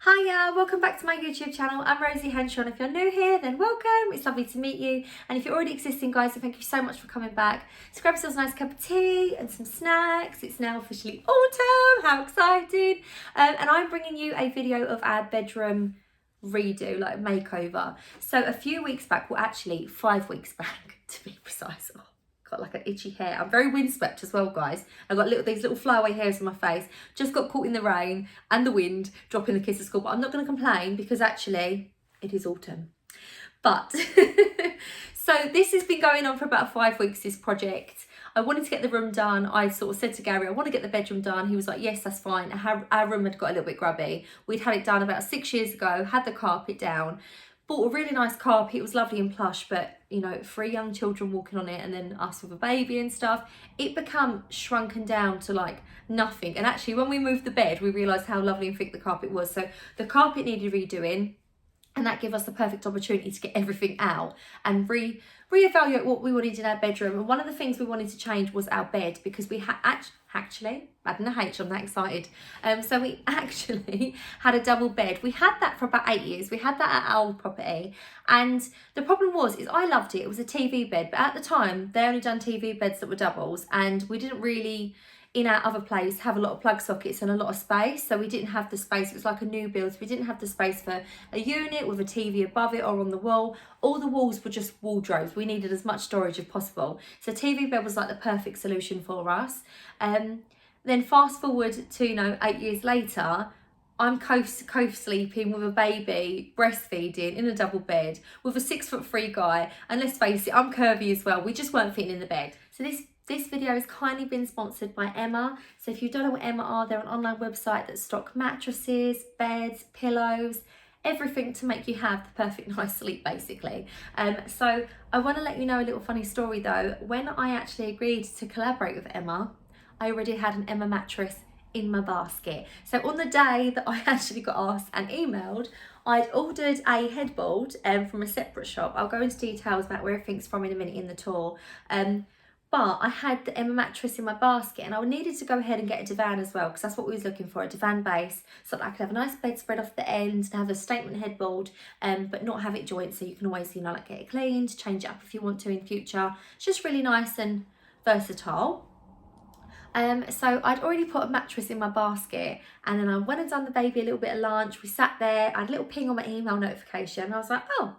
Hiya, welcome back to my YouTube channel. I'm Rosie Henshaw, and if you're new here, then welcome. It's lovely to meet you. And if you're already existing, guys, then thank you so much for coming back. So grab yourselves a nice cup of tea and some snacks. It's now officially autumn. How exciting. And I'm bringing you a video of our bedroom redo, like makeover. So a few weeks back, well actually 5 weeks back to be precise. Oh, got like an itchy hair. I'm very windswept as well, guys. I've got these little flyaway hairs on my face. Just got caught in the rain and the wind, dropping the kids to school. But I'm not going to complain because actually it is autumn. But so this has been going on for about 5 weeks, this project. I wanted to get the room done. I sort of said to Gary, I want to get the bedroom done. He was like, yes, that's fine. Our room had got a little bit grubby. We'd had it done about 6 years ago, had the carpet down. Bought a really nice carpet. It was lovely and plush, but you know, 3 young children walking on it and then us with a baby and stuff, it became shrunken down to like nothing. And actually when we moved the bed, we realised how lovely and thick the carpet was. So the carpet needed redoing, and that gave us the perfect opportunity to get everything out and reevaluate what we wanted in our bedroom. And one of the things we wanted to change was our bed, because we had actually, adding a H, I'm that excited. So we actually had a double bed. We had that for about 8 years. We had that at our old property. And the problem is I loved it. It was a TV bed, but at the time they only done TV beds that were doubles, and we didn't really, in our other place, have a lot of plug sockets and a lot of space. So we didn't have the space. It was like a new build. So we didn't have the space for a unit with a TV above it or on the wall. All the walls were just wardrobes. We needed as much storage as possible. So TV bed was like the perfect solution for us. Then fast forward to 8 years later, I'm co-sleeping with a baby, breastfeeding in a double bed with a 6'3" guy. And let's face it, I'm curvy as well. We just weren't fitting in the bed. So this video has kindly been sponsored by Emma. So if you don't know what Emma are, they're an online website that stock mattresses, beds, pillows, everything to make you have the perfect night's sleep, basically. So I want to let you know a little funny story though. When I actually agreed to collaborate with Emma, I already had an Emma mattress in my basket. So on the day that I actually got asked and emailed, I'd ordered a headboard from a separate shop. I'll go into details about where everything's from in a minute in the tour. But I had the Emma mattress in my basket, and I needed to go ahead and get a divan as well, because that's what we was looking for, a divan base, so that I could have a nice bedspread off the end and have a statement headboard, but not have it joint, so you can always, like get it cleaned, change it up if you want to in future. It's just really nice and versatile. So I'd already put a mattress in my basket, and then I went and done the baby a little bit of lunch. We sat there, I had a little ping on my email notification, and I was like, oh,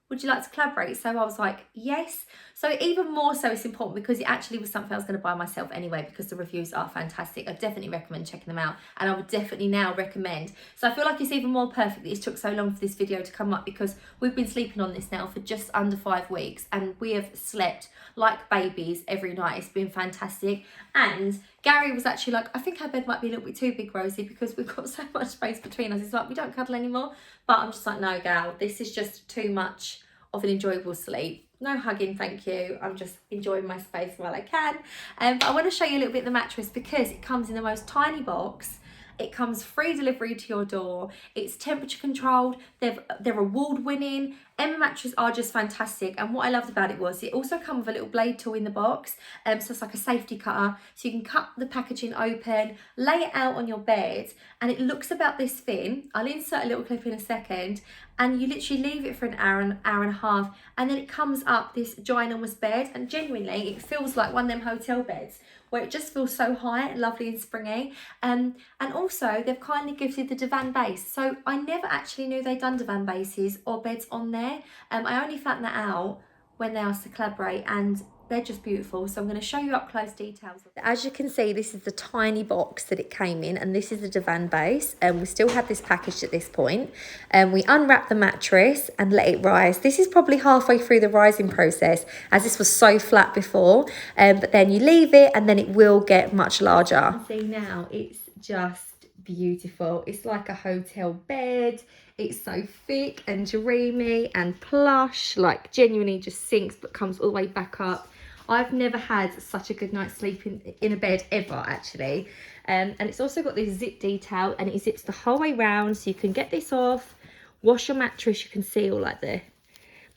would you like to collaborate? So I was like, yes. So even more so, it's important because it actually was something I was going to buy myself anyway, because the reviews are fantastic. I definitely recommend checking them out, and I would definitely now recommend. So I feel like it's even more perfect that it took so long for this video to come up, because we've been sleeping on this now for just under 5 weeks, and we have slept like babies every night. It's been fantastic. And Gary was actually like, I think our bed might be a little bit too big, Rosie, because we've got so much space between us. It's like, we don't cuddle anymore. But I'm just like, no, gal, this is just too much of an enjoyable sleep. No hugging, thank you. I'm just enjoying my space while I can. But I want to show you a little bit of the mattress, because it comes in the most tiny box. It comes free delivery to your door. It's temperature controlled. They're award-winning. Emma mattresses are just fantastic. And what I loved about it was it also comes with a little blade tool in the box. So it's like a safety cutter. So you can cut the packaging open, lay it out on your bed, and it looks about this thin. I'll insert a little clip in a second. And you literally leave it for an hour and a half, and then it comes up this ginormous bed, and genuinely it feels like one of them hotel beds where it just feels so high, lovely and springy. And also they've kindly gifted the divan base. So I never actually knew they'd done divan bases or beds on there. I only found that out when they asked to collaborate, and they're just beautiful. So I'm going to show you up close details. As you can see, this is the tiny box that it came in, and this is the divan base. And we still had this packaged at this point. And we unwrapped the mattress and let it rise. This is probably halfway through the rising process, as this was so flat before. But then you leave it, and then it will get much larger. See now, it's just beautiful. It's like a hotel bed. It's so thick and dreamy and plush, like genuinely just sinks but comes all the way back up. I've never had such a good night's sleep in a bed ever, actually. And it's also got this zip detail, and it zips the whole way round, so you can get this off, wash your mattress. You can see all like the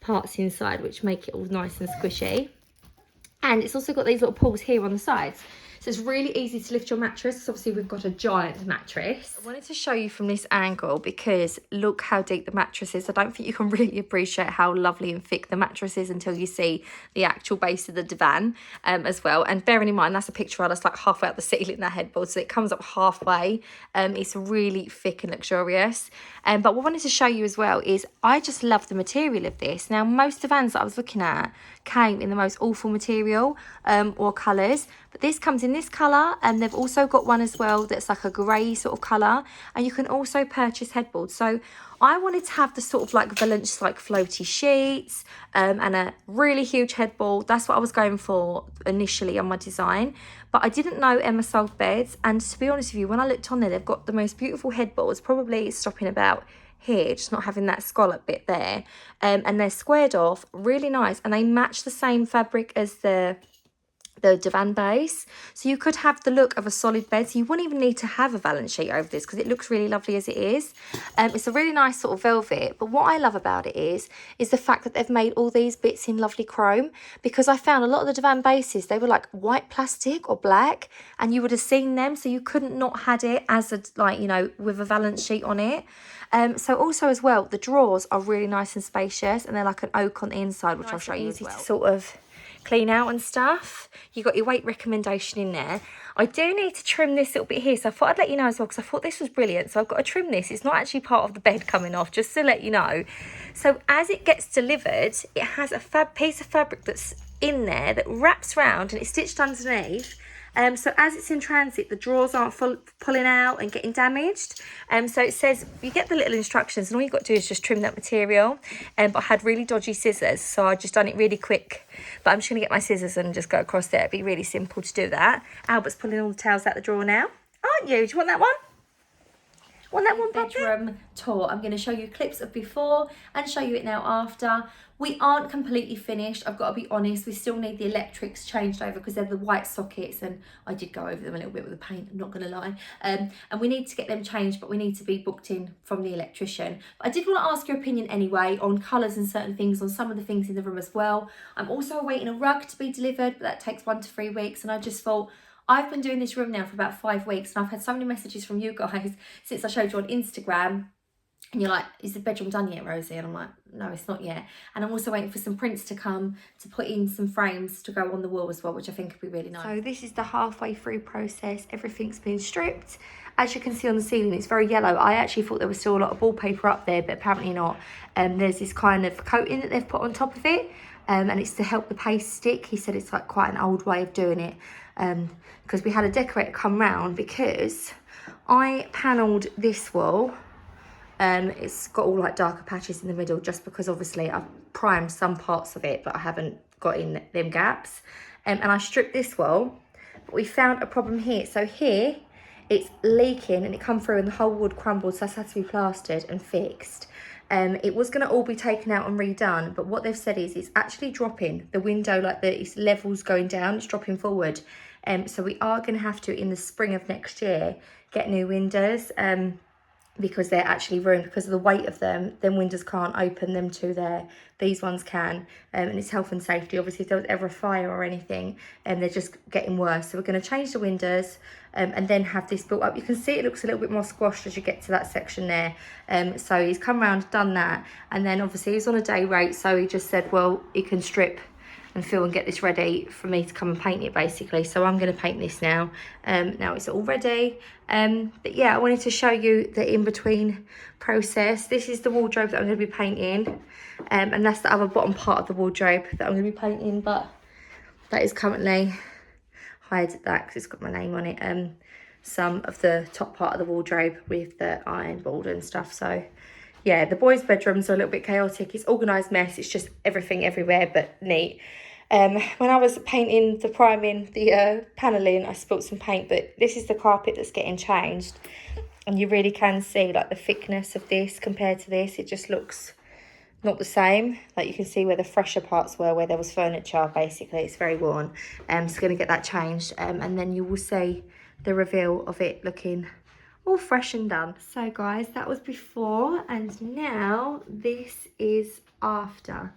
parts inside which make it all nice and squishy. And it's also got these little pulls here on the sides. So it's really easy to lift your mattress, because obviously we've got a giant mattress. I wanted to show you from this angle because look how deep the mattress is. I don't think you can really appreciate how lovely and thick the mattress is until you see the actual base of the divan as well. And bearing in mind, that's a picture that's like halfway up the ceiling, that headboard, so it comes up halfway. It's really thick and luxurious. But what I wanted to show you as well is I just love the material of this. Now, most divans that I was looking at came in the most awful material or colours, but this comes in this colour, and they've also got one as well that's like a grey sort of colour, and you can also purchase headboards. So I wanted to have the sort of like Valence like floaty sheets and a really huge headboard. That's what I was going for initially on my design, but I didn't know Emma sold beds, and to be honest with you, when I looked on there, they've got the most beautiful headboards, probably stopping about here, just not having that scallop bit there, and they're squared off, really nice, and they match the same fabric as the divan base, so you could have the look of a solid bed, so you wouldn't even need to have a valance sheet over this because it looks really lovely as it is. It's a really nice sort of velvet, but what I love about it is the fact that they've made all these bits in lovely chrome, because I found a lot of the divan bases, they were like white plastic or black, and you would have seen them, so you couldn't not had it as a, like, you know, with a valance sheet on it. So also as well, the drawers are really nice and spacious, and they're like an oak on the inside, which I'll show you as well. Easy to sort of clean out and stuff. You got your weight recommendation in there. I do need to trim this little bit here, so I thought I'd let you know as well, because I thought this was brilliant. So I've got to trim this. It's not actually part of the bed coming off, just to let you know. So as it gets delivered, it has a piece of fabric that's in there that wraps round, and it's stitched underneath. So as it's in transit, the drawers aren't pulling out and getting damaged. So it says, you get the little instructions, and all you've got to do is just trim that material. But I had really dodgy scissors, so I just done it really quick. But I'm just going to get my scissors and just go across there. It'd be really simple to do that. Albert's pulling all the towels out the drawer now. Aren't you? Do you want that one? Want that one, bedroom tour? I'm going to show you clips of before and show you it now after. We aren't completely finished, I've got to be honest. We still need the electrics changed over because they're the white sockets, and I did go over them a little bit with the paint, I'm not going to lie. And we need to get them changed, but we need to be booked in from the electrician. But I did want to ask your opinion anyway on colours and certain things, on some of the things in the room as well. I'm also awaiting a rug to be delivered, but that takes 1 to 3 weeks, and I just thought, I've been doing this room now for about 5 weeks, and I've had so many messages from you guys since I showed you on Instagram. And you're like, is the bedroom done yet, Rosie? And I'm like, no, it's not yet. And I'm also waiting for some prints to come to put in some frames to go on the wall as well, which I think would be really nice. So this is the halfway through process. Everything's been stripped. As you can see on the ceiling, it's very yellow. I actually thought there was still a lot of wallpaper up there, but apparently not. There's this kind of coating that they've put on top of it, and it's to help the paste stick. He said it's like quite an old way of doing it, because we had a decorator come round, because I panelled this wall. It's got all like darker patches in the middle, just because obviously I've primed some parts of it, but I haven't got in them gaps. And I stripped this wall, but we found a problem here. So here it's leaking, and it come through, and the whole wood crumbled, so that's had to be plastered and fixed. It was going to all be taken out and redone, but what they've said is it's actually dropping the window, like its levels going down, it's dropping forward. So we are going to have to, in the spring of next year, get new windows. Because they're actually ruined because of the weight of them. Then windows can't open them to there. These ones can, and it's health and safety. Obviously, if there was ever a fire or anything, they're just getting worse. So we're going to change the windows, and then have this built up. You can see it looks a little bit more squashed as you get to that section there. So he's come around, done that, and then obviously he's on a day rate, so he just said, well, he can strip and fill and get this ready for me to come and paint it, basically. So I'm going to paint this now. Now it's all ready. But yeah, I wanted to show you the in-between process. This is the wardrobe that I'm going to be painting, and that's the other bottom part of the wardrobe that I'm going to be painting, but that is currently hide that because it's got my name on it. Some of the top part of the wardrobe with the iron board and stuff. So yeah, the boys' bedrooms are a little bit chaotic. It's organised mess. It's just everything everywhere, but neat. When I was painting, the priming, the panelling, I spilt some paint, but this is the carpet that's getting changed. And you really can see like the thickness of this compared to this. It just looks not the same. Like you can see where the fresher parts were, where there was furniture, basically. It's very worn. So going to get that changed. And then you will see the reveal of it looking all fresh and done. So guys, that was before, and now this is after.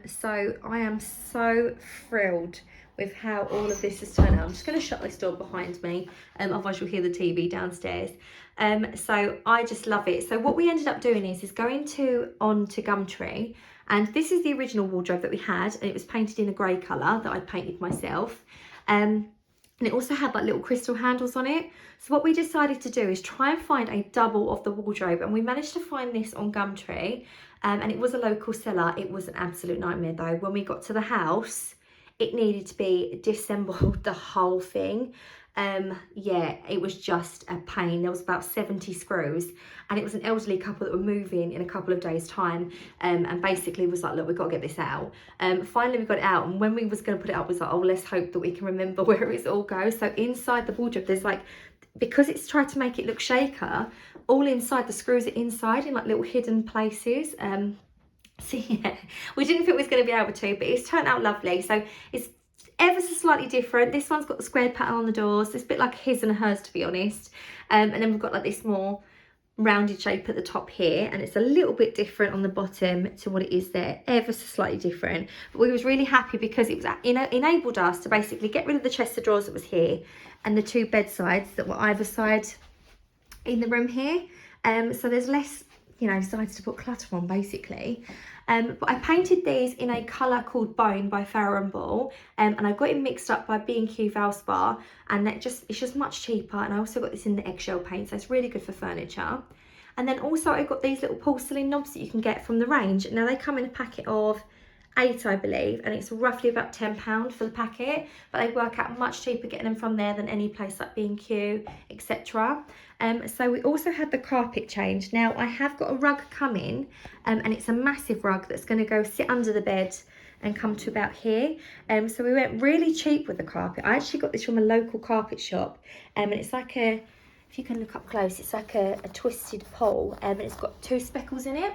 So I am so thrilled with how all of this has turned out. I'm just going to shut this door behind me, otherwise you'll hear the TV downstairs. So I just love it. So what we ended up doing is going on to Gumtree, and this is the original wardrobe that we had, and it was painted in a grey colour that I'd painted myself. And it also had like little crystal handles on it. So what we decided to do is try and find a double of the wardrobe, and we managed to find this on Gumtree, and it was a local seller. It was an absolute nightmare though. When we got to the house, it needed to be disassembled, the whole thing. Yeah, it was just a pain. There was about 70 screws, and it was an elderly couple that were moving in a couple of days time, and basically was like, look, we've got to get this out. Finally we got it out, and when we was going to put it up, was like, oh, let's hope that we can remember where it all goes. So inside the wardrobe, there's like, because it's tried to make it look shaker, all inside the screws are inside in like little hidden places. So yeah, we didn't think we was going to be able to, but it's turned out lovely. So it's ever so slightly different. This one's got the squared pattern on the doors. It's a bit like his and hers, to be honest. And then we've got like this more rounded shape at the top here, and it's a little bit different on the bottom to what it is there, ever so slightly different. But we was really happy because it was enabled us to basically get rid of the chest of drawers that was here and the two bedsides that were either side in the room here. So there's less, you know, sides to put clutter on basically. But I painted these in a colour called Bone by Farrow & Ball, and I got it mixed up by B&Q Valspar, and it's just much cheaper. And I also got this in the eggshell paint, so it's really good for furniture. And then also I got these little porcelain knobs that you can get from the range. Now they come in a packet of 8, I believe, and it's roughly about £10 for the packet, but they work out much cheaper getting them from there than any place like B&Q, etc. So we also had the carpet change. Now I have got a rug coming, and it's a massive rug that's going to go sit under the bed and come to about here. So we went really cheap with the carpet. I actually got this from a local carpet shop, and it's like a, if you can look up close, it's like a twisted pole, and it's got 2 speckles in it.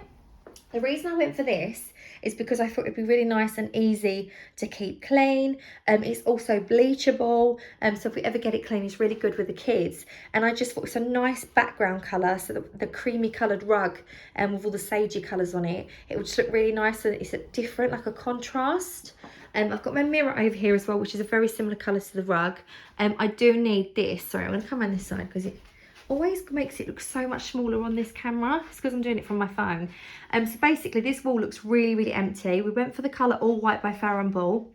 The reason I went for this is because I thought it'd be really nice and easy to keep clean. It's also bleachable, so if we ever get it clean, it's really good with the kids. And I just thought it's a nice background colour, so the creamy coloured rug with all the sagey colours on it, it would just look really nice, and it's a different, like a contrast. I've got my mirror over here as well, which is a very similar colour to the rug. I do need this. Sorry, I'm going to come on this side because it always makes it look so much smaller on this camera. It's because I'm doing it from my phone. So basically this wall looks really, really empty. We went for the colour All White by Farrow & Ball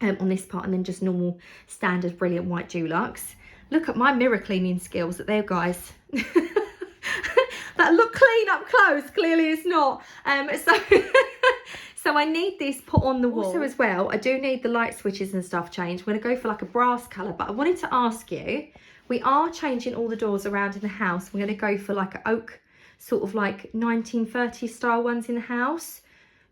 on this part, and then just normal standard brilliant white Dulux. Look at my mirror cleaning skills at there, guys. That look clean up close, clearly it's not. So I need this put on the wall. Also as well, I do need the light switches and stuff changed. We're going to go for like a brass colour, but I wanted to ask you, we are changing all the doors around in the house. We're going to go for like an oak, sort of like 1930s style ones in the house.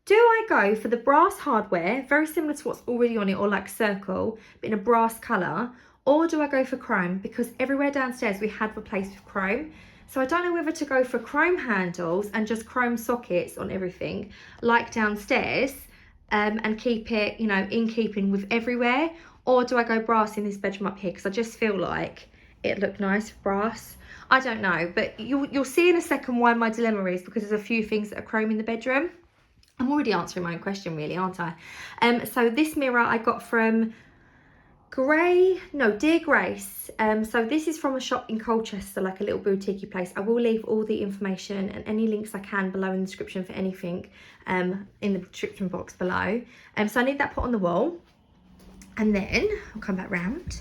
Do I go for the brass hardware, very similar to what's already on it, or like circle, but in a brass colour? Or do I go for chrome? Because everywhere downstairs we had replaced with chrome. So I don't know whether to go for chrome handles and just chrome sockets on everything, like downstairs, and keep it, you know, in keeping with everywhere. Or do I go brass in this bedroom up here? Because I just feel like it looked nice brass. I don't know, but you'll see in a second why my dilemma is, because there's a few things that are chrome in the bedroom. I'm already answering my own question really, aren't I? So this mirror I got from Dear Grace. So this is from a shop in Colchester, like a little boutique place. I will leave all the information and any links I can below in the description for anything in the description box below. So I need that put on the wall, and then I'll come back round.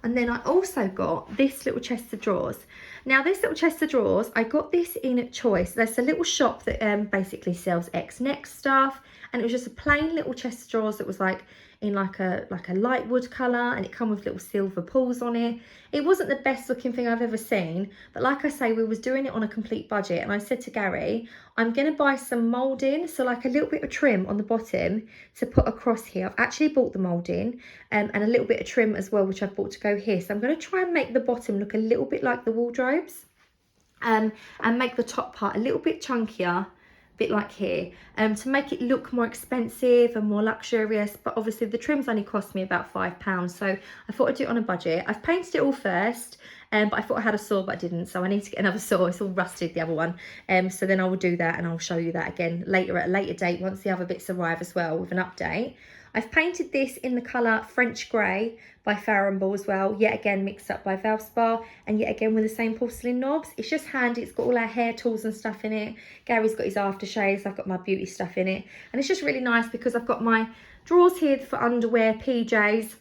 And then I also got this little chest of drawers. Now this little chest of drawers, I got this in Choice. There's a little shop that basically sells X-Neck stuff, and it was just a plain little chest of drawers that was like in like a light wood colour, and it come with little silver pulls on it. It wasn't the best looking thing I've ever seen, but like I say, we was doing it on a complete budget, and I said to Gary, I'm going to buy some moulding, so like a little bit of trim on the bottom to put across here. I've actually bought the moulding and a little bit of trim as well, which I've bought to go here. So I'm going to try and make the bottom look a little bit like the wardrobes, and make the top part a little bit chunkier, bit like here, to make it look more expensive and more luxurious. But obviously the trims only cost me about £5, so I thought I'd do it on a budget. I've painted it all first, but I thought I had a saw, but I didn't, so I need to get another saw. It's all rusted, the other one. So then I will do that, and I'll show you that again later at a later date once the other bits arrive as well with an update. I've painted this in the colour French Grey by Ball as well, yet again mixed up by Valspar, and yet again with the same porcelain knobs. It's just handy, it's got all our hair tools and stuff in it. Gary's got his aftershaves, I've got my beauty stuff in it. And it's just really nice because I've got my drawers here for underwear, PJs,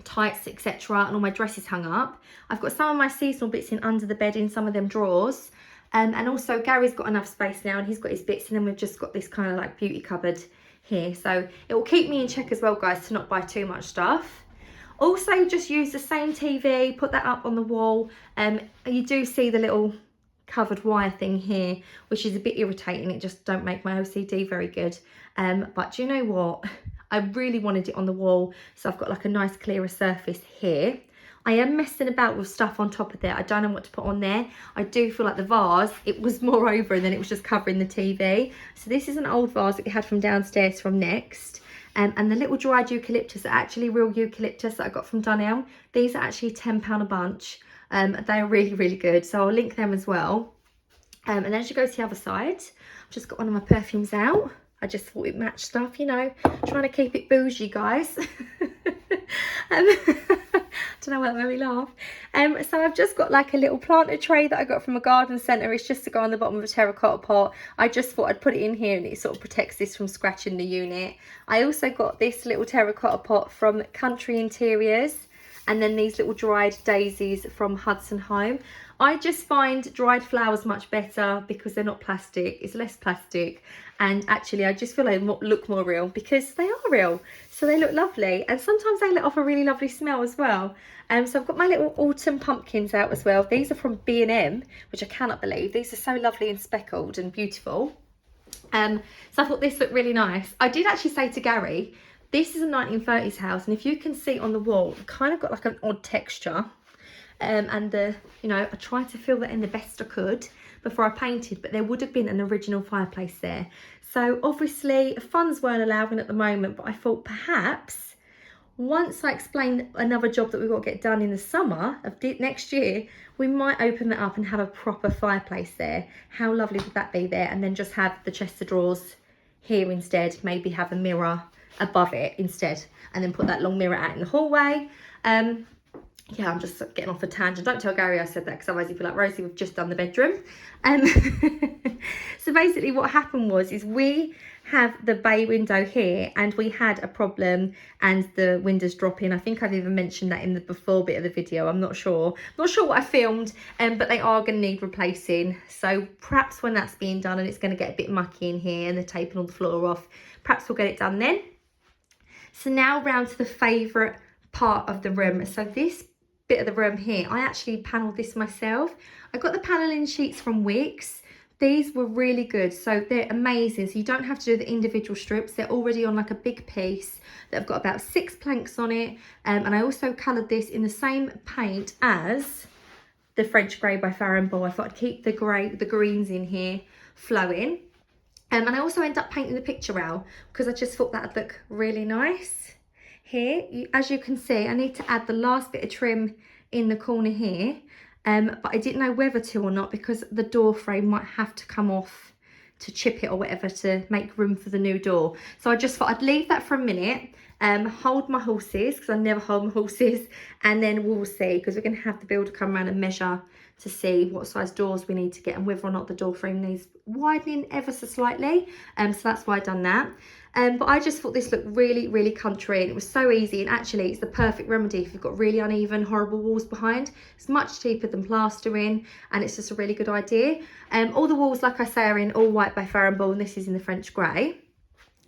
tights, etc., and all my dresses hung up. I've got some of my seasonal bits in under the bed in some of them drawers. And also Gary's got enough space now and he's got his bits, and then we've just got this kind of like beauty cupboard here. So it will keep me in check as well, guys, to not buy too much stuff. Also, just use the same TV, put that up on the wall. You do see the little covered wire thing here, which is a bit irritating. It just don't make my OCD very good. But do you know what? I really wanted it on the wall, so I've got like a nice clearer surface here. I am messing about with stuff on top of there. I don't know what to put on there. I do feel like the vase, it was more over and then it was just covering the TV. So this is an old vase that we had from downstairs from Next. And the little dried eucalyptus are actually real eucalyptus that I got from Dunelm. These are actually £10 a bunch. They are really, really good. So I'll link them as well. And then as you go to the other side, I've just got one of my perfumes out. I just thought it matched stuff, you know, trying to keep it bougie, guys. Don't know what made me laugh. So I've just got like a little planter tray that I got from a garden centre. It's just to go on the bottom of a terracotta pot. I just thought I'd put it in here and it sort of protects this from scratching the unit. I also got this little terracotta pot from Country Interiors, and then these little dried daisies from Hudson Home. I just find dried flowers much better because they're not plastic, it's less plastic, and actually I just feel they look more real because they are real, so they look lovely, and sometimes they let off a really lovely smell as well. So I've got my little autumn pumpkins out as well. These are from B&M, which I cannot believe. These are so lovely and speckled and beautiful. So I thought this looked really nice. I did actually say to Gary, this is a 1930s house, and if you can see on the wall, it kind of got like an odd texture. And you know, I tried to fill that in the best I could before I painted, but there would have been an original fireplace there. So obviously funds weren't allowing at the moment, but I thought perhaps once I explain another job that we've got to get done in the summer of next year, we might open that up and have a proper fireplace there. How lovely would that be there? And then just have the chest of drawers here instead, maybe have a mirror above it instead, and then put that long mirror out in the hallway. Yeah, I'm just getting off a tangent. Don't tell Gary I said that, because otherwise he'd be like, Rosie, we've just done the bedroom. So basically what happened was, we have the bay window here and we had a problem and the windows dropping. I think I've even mentioned that in the before bit of the video. I'm not sure what I filmed, but they are going to need replacing. So perhaps when that's being done and it's going to get a bit mucky in here and they're taping all the floor off, perhaps we'll get it done then. So now round to the favourite part of the room. So this bit of the room here, I actually panelled this myself. I got the panelling sheets from Wix. These were really good, so they're amazing. So you don't have to do the individual strips. They're already on like a big piece that have got about 6 planks on it. And I also coloured this in the same paint as the French Grey by Ball. I thought I'd keep the greens in here flowing. And I also ended up painting the picture rail because I just thought that'd look really nice. Here, as you can see, I need to add the last bit of trim in the corner here, but I didn't know whether to or not because the door frame might have to come off to chip it or whatever to make room for the new door. So I just thought I'd leave that for a minute, hold my horses, because I never hold my horses, and then we'll see, because we're going to have the builder come around and measure to see what size doors we need to get and whether or not the door frame needs widening ever so slightly. So that's why I've done that. But I just thought this looked really, really country, and it was so easy, and actually it's the perfect remedy if you've got really uneven, horrible walls behind. It's much cheaper than plastering, and it's just a really good idea. All the walls, like I say, are in all white by Ball, and this is in the French Grey.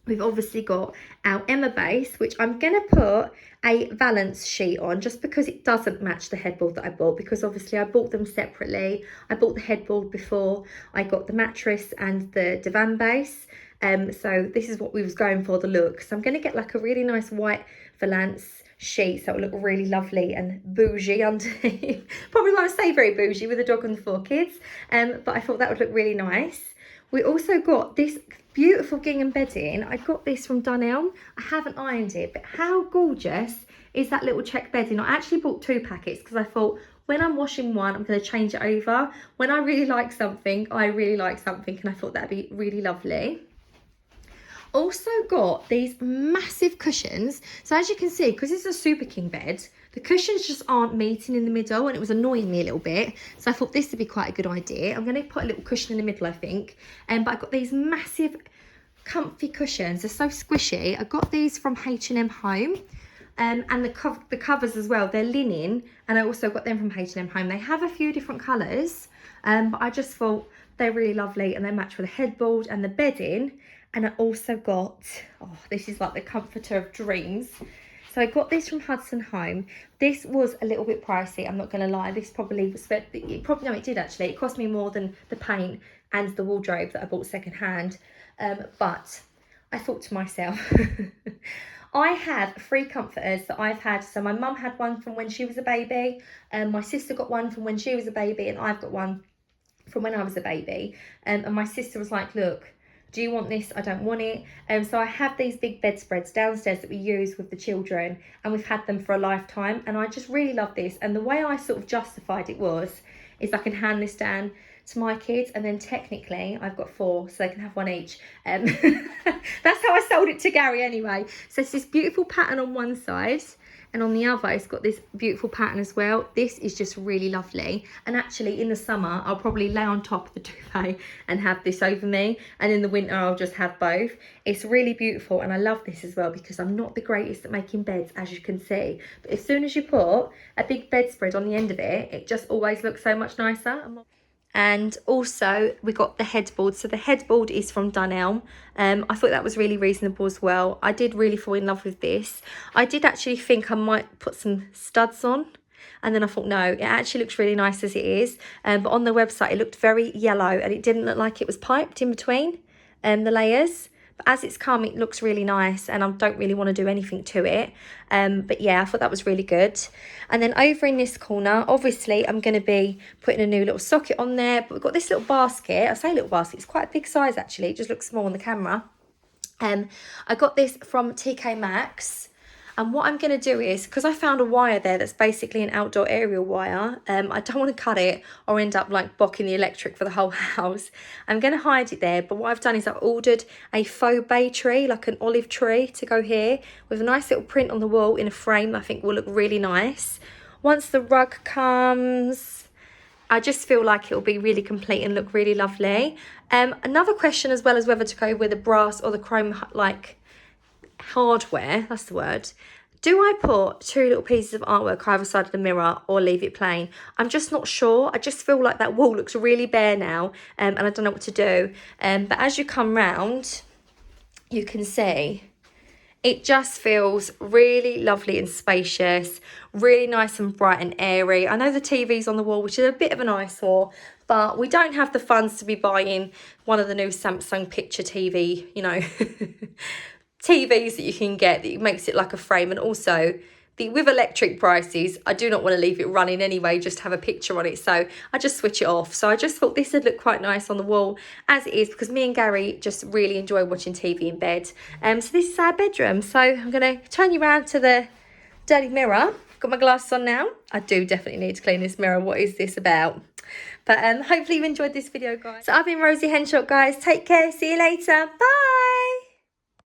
We've obviously got our Emma base, which I'm going to put a valance sheet on just because it doesn't match the headboard that I bought, because obviously I bought them separately. I bought the headboard before I got the mattress and the divan base. So this is what we was going for, the look. So I'm going to get like a really nice white valance sheet so it'll look really lovely and bougie underneath. Probably won't say very bougie with a dog and 4 kids, but I thought that would look really nice. We also got this beautiful gingham bedding. I got this from Dunelm. I haven't ironed it, but how gorgeous is that little check bedding? I actually bought 2 packets because I thought when I'm washing one, I'm going to change it over. When I really like something, I really like something, and I thought that'd be really lovely. Also got these massive cushions. So as you can see, because it's a Super King bed, the cushions just aren't meeting in the middle, and it was annoying me a little bit. So I thought this would be quite a good idea. I'm going to put a little cushion in the middle, I think. But I got these massive comfy cushions. They're so squishy. I got these from H&M Home. And the covers as well, they're linen, and I also got them from H&M Home. They have a few different colours, but I just thought they're really lovely, and they match with the headboard and the bedding. And I also got, oh, this is like the comforter of dreams. So I got this from Hudson Home. This was a little bit pricey, I'm not going to lie. This probably was, no, it did actually. It cost me more than the paint and the wardrobe that I bought second hand. But I thought to myself, I have 3 comforters that I've had. So my mum had one from when she was a baby, and my sister got one from when she was a baby, and I've got one from when I was a baby. And my sister was like, look, do you want this? I don't want it. So I have these big bedspreads downstairs that we use with the children, and we've had them for a lifetime, and I just really love this. And the way I sort of justified it is I can hand this down to my kids, and then technically I've got 4, so they can have one each. That's how I sold it to Gary anyway. So it's this beautiful pattern on one side, and on the other it's got this beautiful pattern as well. This is just really lovely, and actually in the summer I'll probably lay on top of the duvet and have this over me, and in the winter I'll just have both. It's really beautiful, and I love this as well because I'm not the greatest at making beds, as you can see, but as soon as you put a big bedspread on the end of it, it just always looks so much nicer. And also we got the headboard. So the headboard is from Dunelm. I thought that was really reasonable as well. I did really fall in love with this. I did actually think I might put some studs on, and then I thought no, it actually looks really nice as it is. But on the website it looked very yellow, and it didn't look like it was piped in between the layers. But as it's come, it looks really nice, and I don't really want to do anything to it. But yeah, I thought that was really good. And then over in this corner, obviously I'm going to be putting a new little socket on there. But we've got this little basket. I say little basket, it's quite a big size actually. It just looks small on the camera. I got this from TK Maxx. And what I'm going to do is, because I found a wire there that's basically an outdoor aerial wire, I don't want to cut it or end up like blocking the electric for the whole house. I'm going to hide it there, but what I've done is I've ordered a faux bay tree, like an olive tree, to go here with a nice little print on the wall in a frame that I think will look really nice. Once the rug comes, I just feel like it will be really complete and look really lovely. Another question as well is whether to go with the brass or the chrome like hardware, that's the word. Do I put 2 little pieces of artwork either side of the mirror or leave it plain? I'm just not sure. I just feel like that wall looks really bare now, and I don't know what to do. But as you come round, you can see it just feels really lovely and spacious, really nice and bright and airy. I know the TV's on the wall, which is a bit of an eyesore, but we don't have the funds to be buying one of the new Samsung picture TV, you know, TVs that you can get that makes it like a frame. And also with electric prices, I do not want to leave it running anyway, just to have a picture on it, so I just switch it off. So I just thought this would look quite nice on the wall as it is, because me and Gary just really enjoy watching TV in bed. So this is our bedroom. So I'm going to turn you around to the dirty mirror. Got my glasses on now. I do definitely need to clean this mirror. What is this about? But hopefully you enjoyed this video, guys. So I've been Rosie Henshaw, guys. Take care. See you later. Bye.